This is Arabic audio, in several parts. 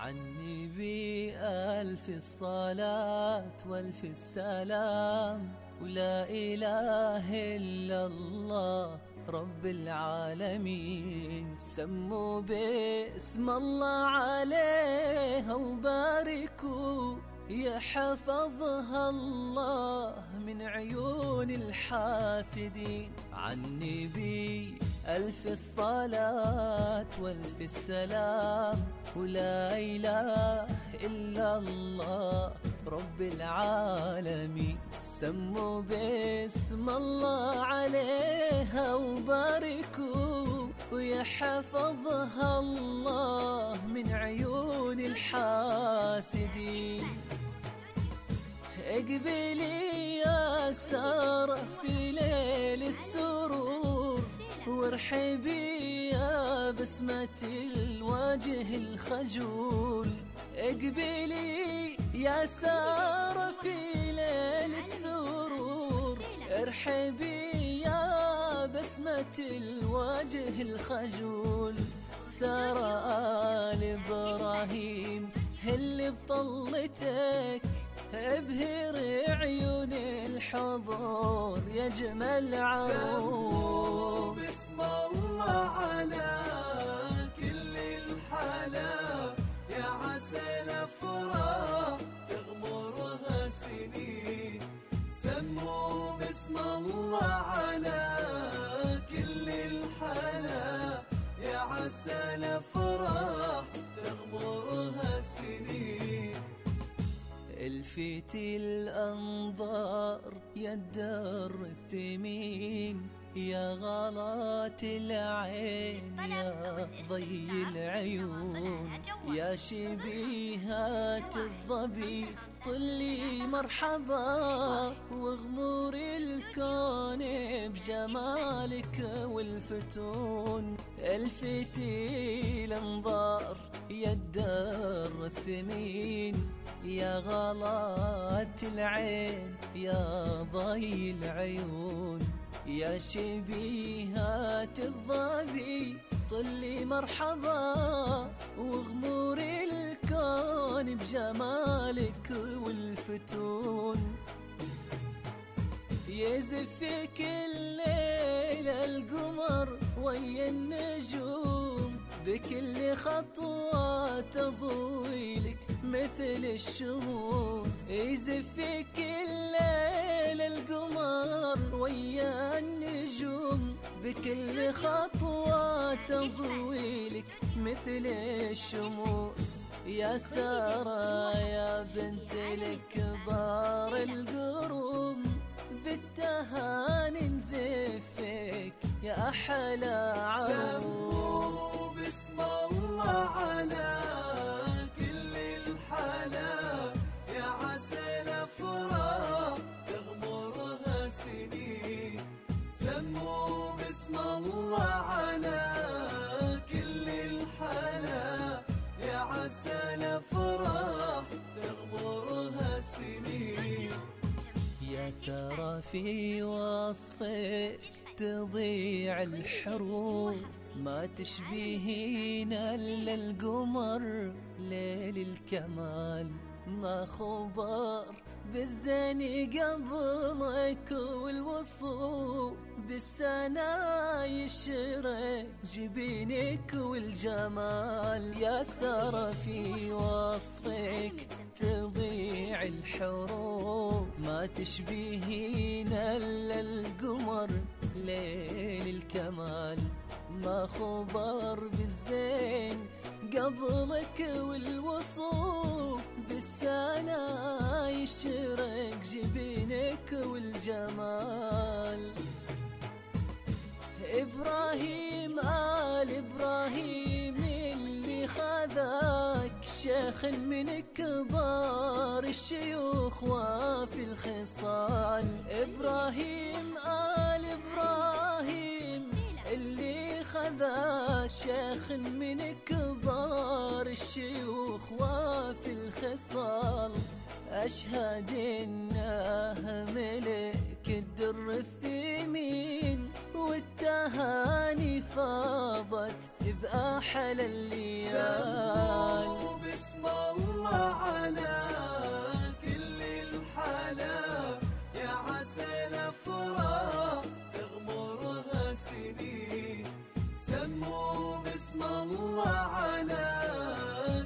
عني بألف الصلاة والف السلام، ولا إله إلا الله رب العالمين. سموا باسم الله عليها وباركوا، يحفظها الله من عيون الحاسدين. عني بألف الصلاة والف السلام، ولا إله إلا الله رب العالمين. سموا باسم الله عليها وباركوا، ويحفظها الله من عيون الحاسدين. اقبلي يا سارة في ليل السرور، وارحبي يا بسمة الوجه الخجول. اقبلي يا سارة في ليل السرور، ارحبي يا بسمة الوجه الخجول. سارة آل إبراهيم اللي بطلتك، ابهر عيون الحضور يا جمال عروس. بسم الله على كل الحلا، يا عسل افراح تغمرها سنين. سموا بسم الله على كل الحلا، يا عسل افراح تغمرها سنين. الفت الأنظار يا الدر الثمين، يا غلات العين يا ضي العيون. يا شبيهات الظبي طلي مرحبا، واغمر الكون بجمالك والفتون. الفتي الانظار يا الدر الثمين، يا غلات العين يا ضي العيون. يا شبيهات الظبي طلي مرحبا، واغمر الكون بجمالك والفتون. يزفك الليل القمر ويا النجوم، بكل خطوة تضوي لك مثل الشموس. يزفك الليل القمر ويا النجوم، بكل خطوة تضوي لك مثل الشموس. يا سارة يا بنت الكبار القروم، بالتهاني نزفك يا أحلى عروس. سموا بسم الله على كل الحلا، يا عسل افراح تغمرها سنين. سموا بسم الله على كل الحلا، يا عسل افراح تغمرها سنين. يا سارة في وصفك تضيع الحروف، ما تشبهين إلا القمر ليل الكمال. ما خبر بالزين قبلك، والوصول بالسنا يشرق جبينك والجمال. يا سارة في وصفك تضيع الحروف، ما تشبهين إلا القمر ليل الكمال. ما خبر بالزين قبلك، والوصوف بالسنا يشرق جبينك والجمال. إبراهيم آل إبراهيم اللي خذاك، شيخ من كبار الشيوخ وفي الخصال. إبراهيم آل إبراهيم اللي خذاك، شيخ من كبار الشيوخ وفي الخصال. أشهد إنه ملك الدر الثمين، والتهاني فاضت بأحلى الليال. سموا بسم الله على كل الحلا، يا عسى الأفراح تغمرها سنين. سموا باسم الله على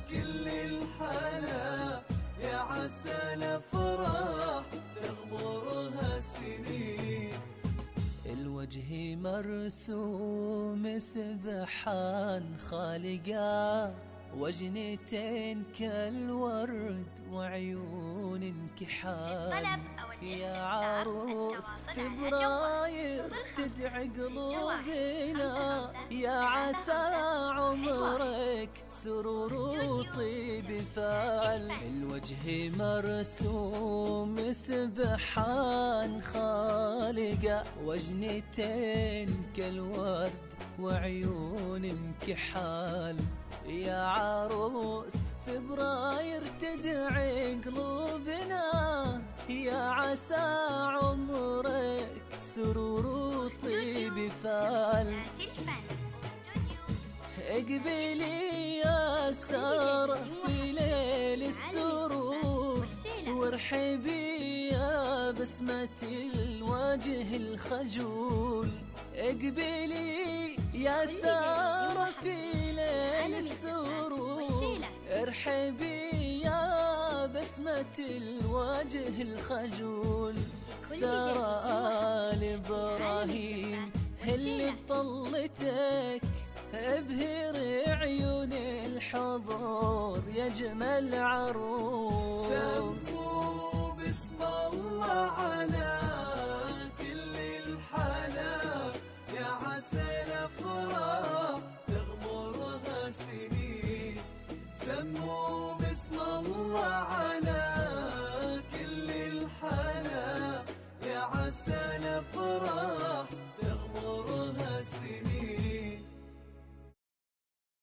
كل الحلا، يا عسى الأفراح تغمرها سنين. الوجه مرسوم سبحان خالقا، وجنتين كالورد وعيون انكحال. يا عروس فبراير تدعي قلوبنا، يا عسى عمرك سرور وطيب فال. الوجه مرسوم سبحان خالقا، وجنتين كالورد وعيون انكحال. يا عروس فبراير تدعي قلوبنا، يا عسى عمرك سرور وطيب فال. اقبلي يا سارة في ليل السرور، وارحبي يا بسمة الوجه الخجول. اقبلي يا سارة في ليل السرور، ارحبي يا بسمة الوجه الخجول. سارة آل إبراهيم اللي بطلتك، ابهر عيون الحضور يا جمال عروس. سموا باسم الله على كل الحلا، يا عسى الأفراح تغمرها سنين. سموا